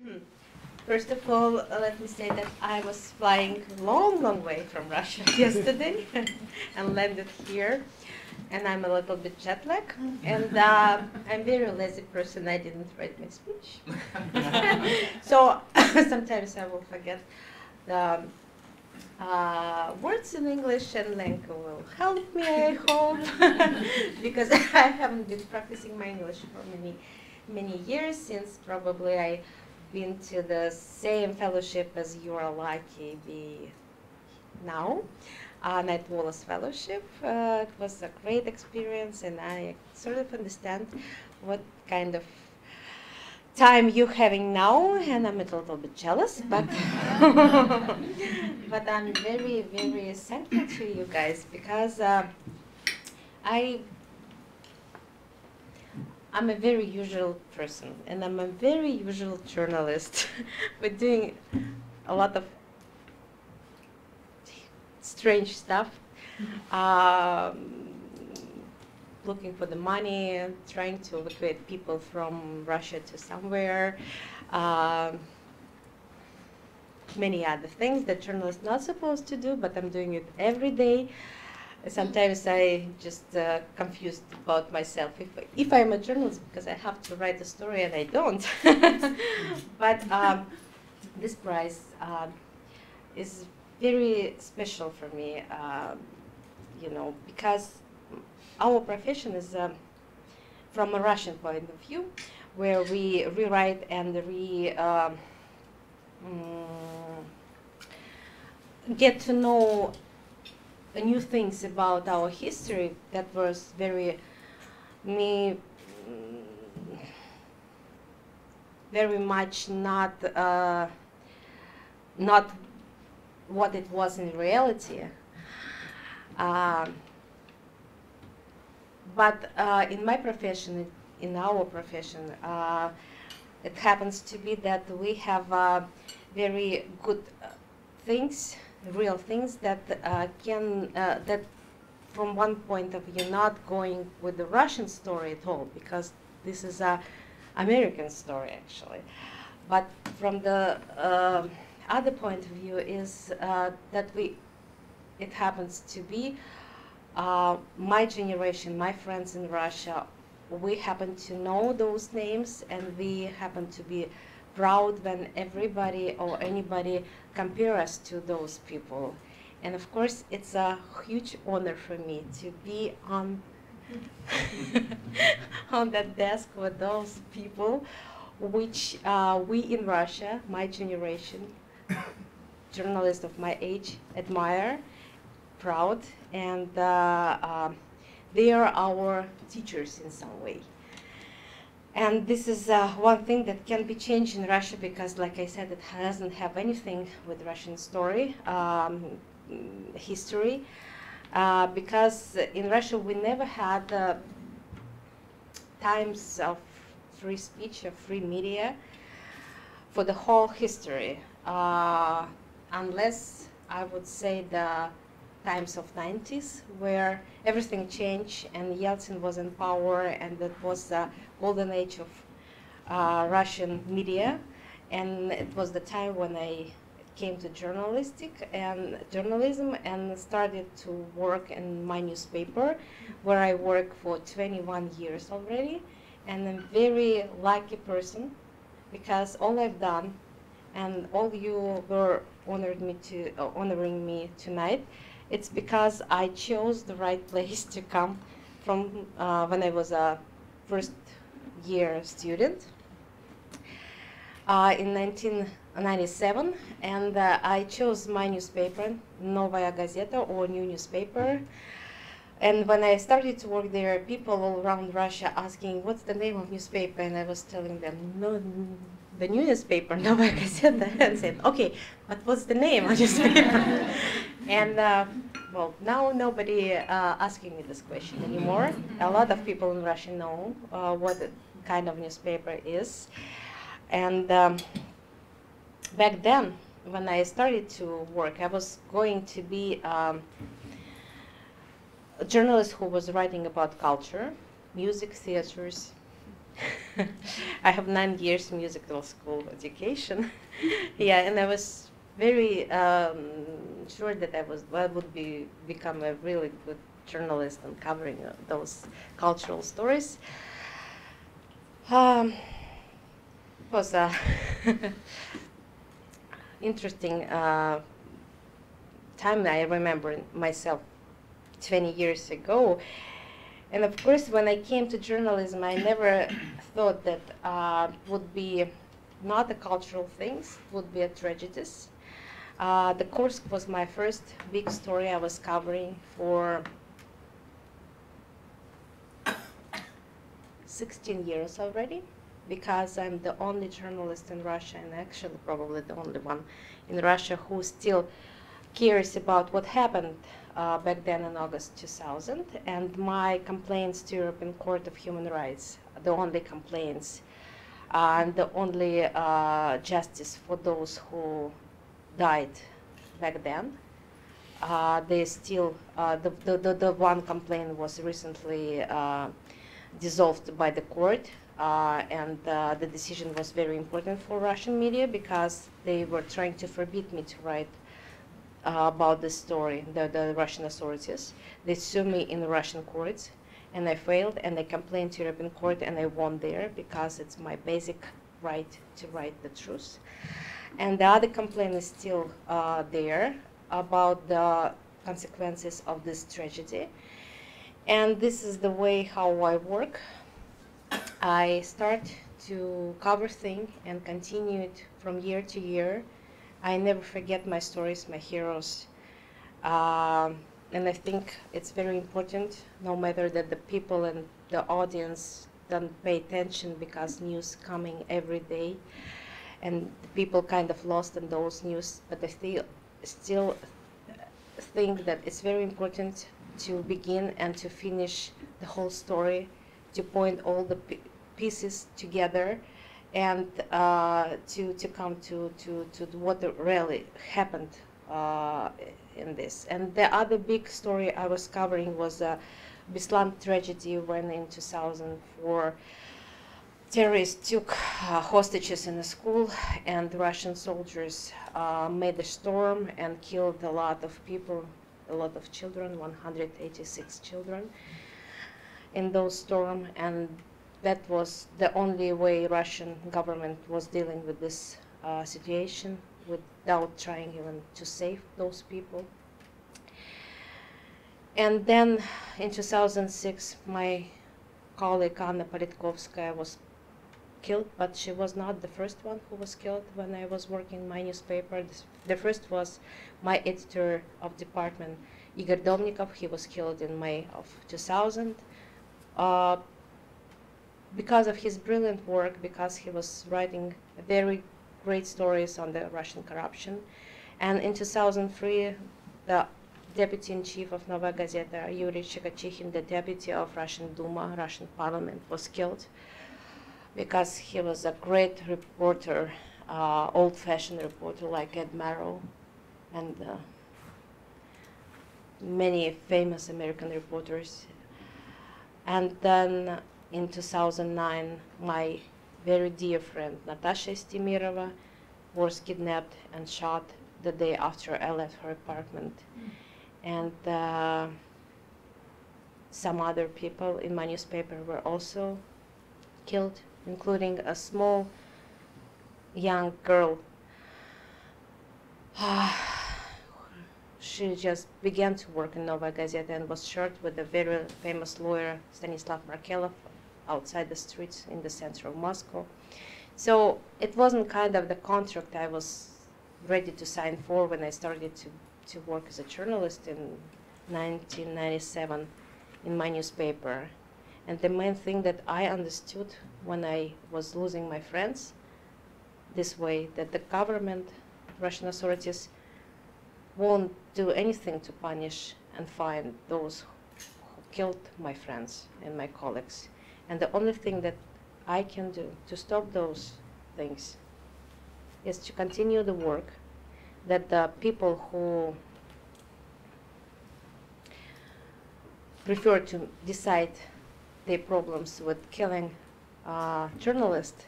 Hmm. First of all, let me say that I was flying long, long way from Russia yesterday and landed here, and I'm a little bit jet lagged, and I'm a very lazy person. I didn't write my speech, so sometimes I will forget the words in English, and Lenka will help me, I hope, because I haven't been practicing my English for many years, since probably I been to the same fellowship as you are lucky be now, Knight Wallace Fellowship. It was a great experience, and I sort of understand what kind of time you're having now, and I'm a little bit jealous, but but I'm very, very thankful to you guys, because I'm a very usual person, and I'm a very usual journalist. We're doing a lot of strange stuff, looking for the money, trying to evacuate people from Russia to somewhere, many other things that journalists not supposed to do, but I'm doing it every day. Sometimes I just confused about myself if I'm a journalist, because I have to write a story and I don't. But this prize is very special for me, because our profession is from a Russian point of view, where we rewrite and get to know new things about our history that was very much not what it was in reality. But in my profession, in our profession, it happens to be that we have very good things, real things that that from one point of view not going with the Russian story at all, because this is a American story actually. But from the other point of view is that it happens to be my generation, my friends in Russia, we happen to know those names, and we happen to be proud when everybody or anybody compare us to those people. And of course, it's a huge honor for me to be on on that desk with those people, which we in Russia, my generation, journalists of my age, admire, proud, and they are our teachers in some way. And this is one thing that can be changed in Russia, because, like I said, it doesn't have anything with Russian story, history, because in Russia we never had times of free speech, of free media for the whole history, unless I would say the times of 90s, where everything changed and Yeltsin was in power, and that was the golden age of Russian media. And it was the time when I came to journalism and started to work in my newspaper, where I work for 21 years already. And I'm a very lucky person, because all I've done, and all you were honoring me tonight, it's because I chose the right place to come from when I was a first-year student in 1997, and I chose my newspaper, Novaya Gazeta, or New Newspaper. And when I started to work there, people all around Russia asking, what's the name of newspaper? And I was telling them, no, the New Newspaper, Novaya Gazeta, and said, okay, but what's the name of newspaper? And well, now nobody asking me this question anymore. A lot of people in Russia know what kind of newspaper is. And back then, when I started to work, I was going to be a journalist who was writing about culture, music, theaters, I have 9 years musical school education. Yeah, and I was very sure that I would become a really good journalist and covering those cultural stories. Was a interesting time. I remember myself 20 years ago. And of course, when I came to journalism, I never thought that would be not the cultural things, would be a tragedies. The Kursk was my first big story I was covering for 16 years already, because I'm the only journalist in Russia, and actually probably the only one in Russia who still cares about what happened back then in August 2000, and my complaints to European Court of Human Rights, the only complaints and the only justice for those who died back then. They still, the one complaint was recently dissolved by the court, and the decision was very important for Russian media because they were trying to forbid me to write about this story, the Russian authorities. They sued me in the Russian courts, and I failed, and I complained to European Court, and I won there because it's my basic right to write the truth. And the other complaint is still there about the consequences of this tragedy. And this is the way how I work. I start to cover things and continue it from year to year. I never forget my stories, my heroes. And I think it's very important, no matter that the people and the audience don't pay attention because news coming every day, and the people kind of lost in those news, but I still think that it's very important to begin and to finish the whole story, to point all the pieces together, and to come to what really happened in this. And the other big story I was covering was the Beslan tragedy, when in 2004 terrorists took hostages in a school, and Russian soldiers made a storm and killed a lot of people, a lot of children, 186 children in those storm. And that was the only way Russian government was dealing with this situation, without trying even to save those people. And then in 2006, my colleague Anna Politkovskaya was killed, but she was not the first one who was killed when I was working in my newspaper. The first was my editor of department, Igor Domnikov. He was killed in May of 2000. Because of his brilliant work, because he was writing very great stories on the Russian corruption. And in 2003, the deputy-in-chief of Novaya Gazeta, Yuri Chikachikhin, the deputy of Russian Duma, Russian parliament, was killed because he was a great reporter, old-fashioned reporter like Ed Marrow and many famous American reporters. And then in 2009, my very dear friend Natasha Estimirova was kidnapped and shot the day after I left her apartment. And some other people in my newspaper were also killed, including a small young girl. She just began to work in Novaya Gazeta and was shot with a very famous lawyer, Stanislav Markelov, outside the streets in the center of Moscow. So it wasn't kind of the contract I was ready to sign for when I started to work as a journalist in 1997 in my newspaper. And the main thing that I understood when I was losing my friends this way, that the government, Russian authorities, won't do anything to punish and find those who killed my friends and my colleagues. And the only thing that I can do to stop those things is to continue the work that the people who prefer to decide their problems with killing journalists,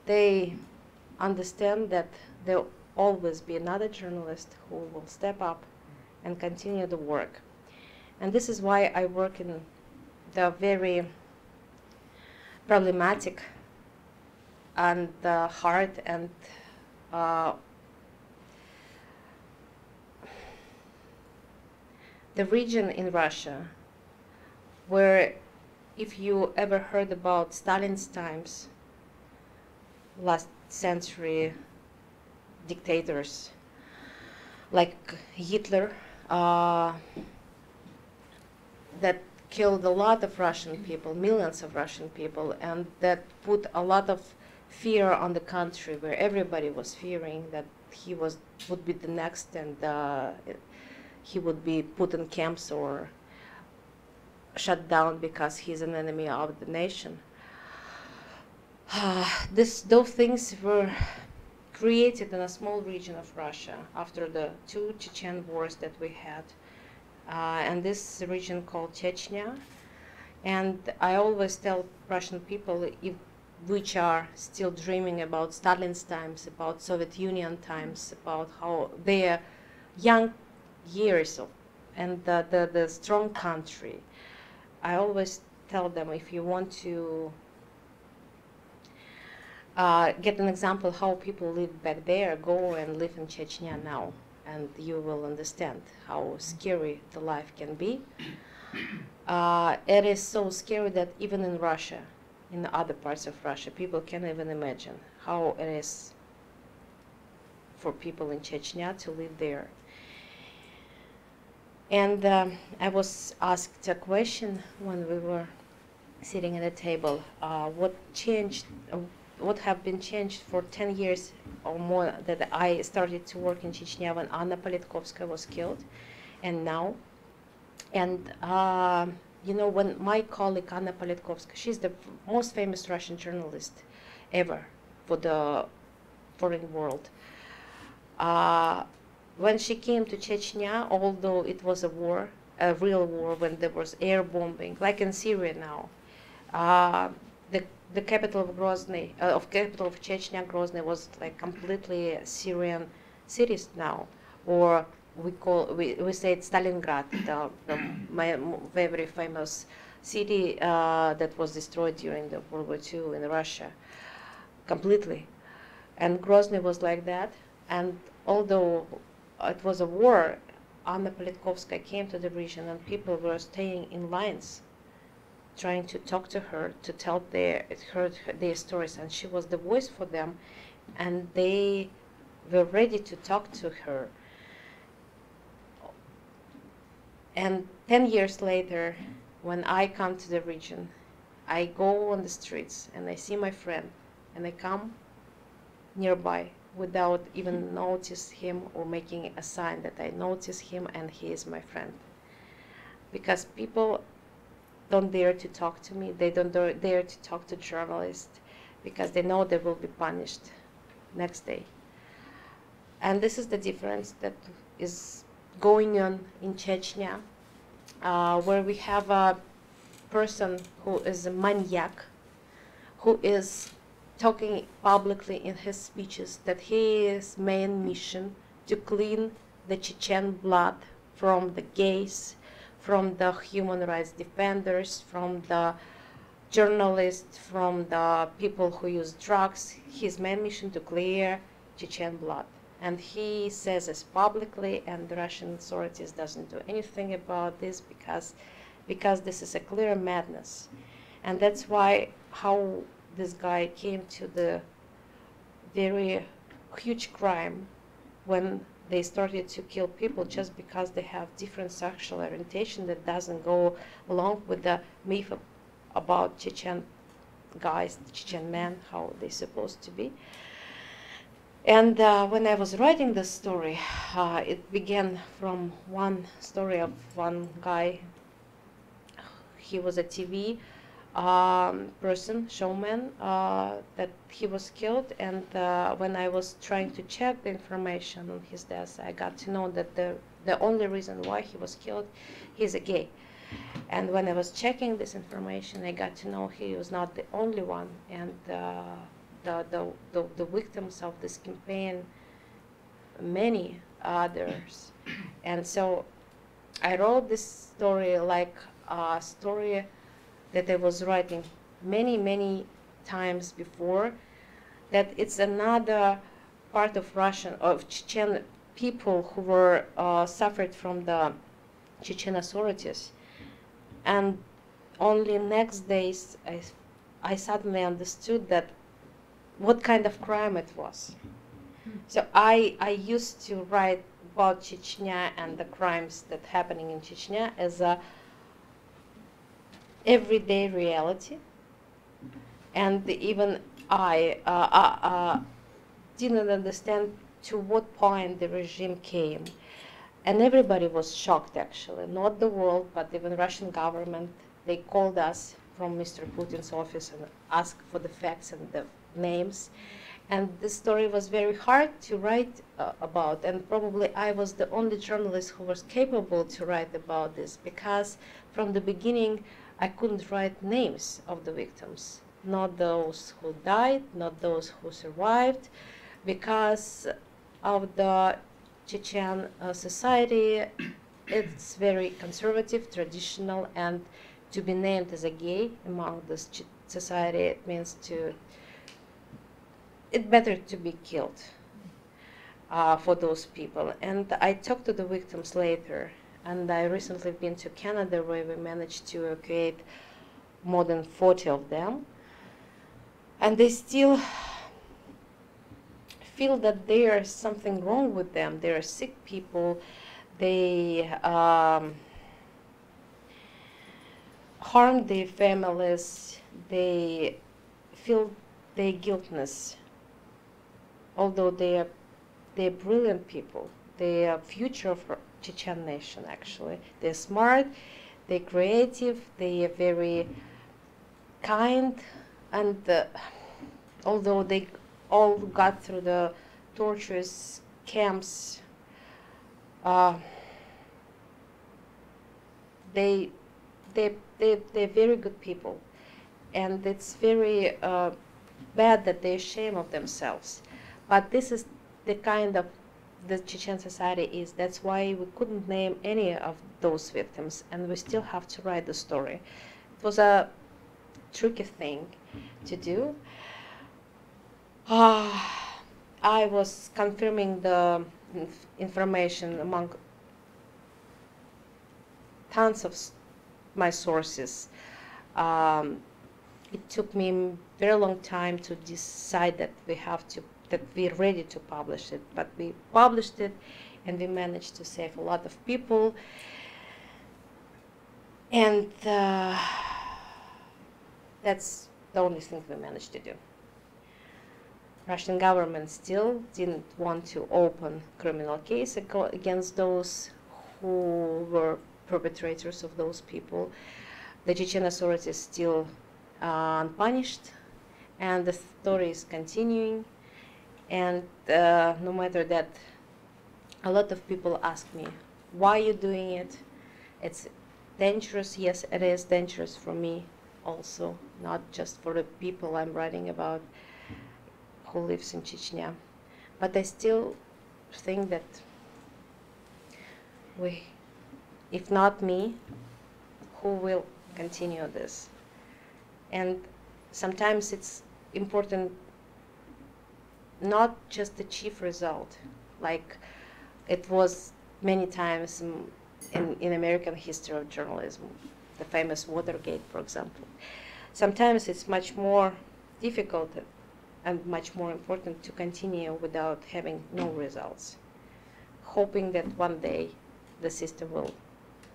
they understand that there'll always be another journalist who will step up and continue the work. And this is why I work in the very problematic and hard and the region in Russia where, if you ever heard about Stalin's times, last century dictators like Hitler, that killed a lot of Russian people, millions of Russian people, and that put a lot of fear on the country, where everybody was fearing that he would be the next, and he would be put in camps or shut down because he's an enemy of the nation. Those things were created in a small region of Russia after the 2 Chechen wars that we had. And this region called Chechnya. And I always tell Russian people, which are still dreaming about Stalin's times, about Soviet Union times, about how their young years and the strong country, I always tell them, if you want to get an example how people lived back there, go and live in Chechnya now, and you will understand how scary the life can be. It is so scary that even in Russia, in other parts of Russia, people can't even imagine how it is for people in Chechnya to live there. And I was asked a question when we were sitting at a table, what changed, what have been changed for 10 years or more that I started to work in Chechnya when Anna Politkovskaya was killed, and now. And you know, when my colleague Anna Politkovskaya, she's the most famous Russian journalist ever for the foreign world. When she came to Chechnya, although it was a war, a real war, when there was air bombing, like in Syria now, the capital of Grozny, capital of Chechnya, Grozny, was like completely Syrian cities now, or we say it's Stalingrad, my very famous city that was destroyed during the World War II in Russia, completely. And Grozny was like that. And although it was a war, Anna Politkovskaya came to the region, and people were staying in lines, trying to talk to her, to tell their stories, and she was the voice for them, and they were ready to talk to her. And 10 years later, when I come to the region, I go on the streets and I see my friend, and I come nearby without even notice him or making a sign that I notice him and he is my friend. Because people don't dare to talk to me, they don't dare to talk to journalists, because they know they will be punished next day. And this is the difference that is going on in Chechnya, where we have a person who is a maniac, who is talking publicly in his speeches that his main mission to clean the Chechen blood from the gays, from the human rights defenders, from the journalists, from the people who use drugs. His main mission to clear Chechen blood. And he says this publicly, and the Russian authorities doesn't do anything about this because this is a clear madness. And that's why how this guy came to the very huge crime when they started to kill people just because they have different sexual orientation that doesn't go along with the myth about Chechen guys, Chechen men, how they're supposed to be. And when I was writing this story, it began from one story of one guy. He was a TV person, showman, that he was killed. And when I was trying to check the information on his death, I got to know that the only reason why he was killed, he's a gay. And when I was checking this information, I got to know he was not the only one, and the victims of this campaign, many others. And so I wrote this story like a story that I was writing many times before, that it's another part of Russian, of Chechen people who were suffered from the Chechen authorities. And only next days I suddenly understood that what kind of crime it was. So I used to write about Chechnya and the crimes that happening in Chechnya as a everyday reality. And even I didn't understand to what point the regime came. And everybody was shocked, actually, not the world, but even Russian government. They called us from Mr. Putin's office and asked for the facts and the names. And this story was very hard to write about, and probably I was the only journalist who was capable to write about this, because from the beginning I couldn't write names of the victims, not those who died, not those who survived, because of the Chechen society. It's very conservative, traditional, and to be named as a gay among this society, it means it's better to be killed for those people. And I talked to the victims later, and I recently been to Canada, where we managed to evacuate more than 40 of them, and they still feel that there is something wrong with them. They are sick people. They harm their families. They feel their guiltness. Although they're brilliant people. They are future of Chechen nation, actually. They're smart, they're creative, they are very kind, and although they all got through the torturous camps, they're very good people, and it's very bad that they're ashamed of themselves. But this is the kind of the Chechen society is. That's why we couldn't name any of those victims, and we still have to write the story. It was a tricky thing to do. I was confirming the information among tons of my sources. It took me a very long time to decide that we're ready to publish it, but we published it, and we managed to save a lot of people. And that's the only thing we managed to do. Russian government still didn't want to open criminal case against those who were perpetrators of those people. The Chechen authorities still unpunished, and the story is continuing. And no matter that, a lot of people ask me, why are you doing it? It's dangerous. Yes, it is dangerous for me also, not just for the people I'm writing about who lives in Chechnya. But I still think that if not me, who will continue this? And sometimes it's important not just achieve result, like it was many times in American history of journalism, the famous Watergate, for example. Sometimes it's much more difficult and much more important to continue without having no results, hoping that one day the system will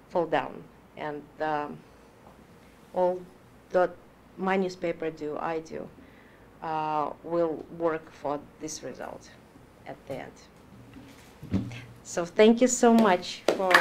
fall down, and all that my newspaper do, I do, will work for this result at the end. So thank you so much for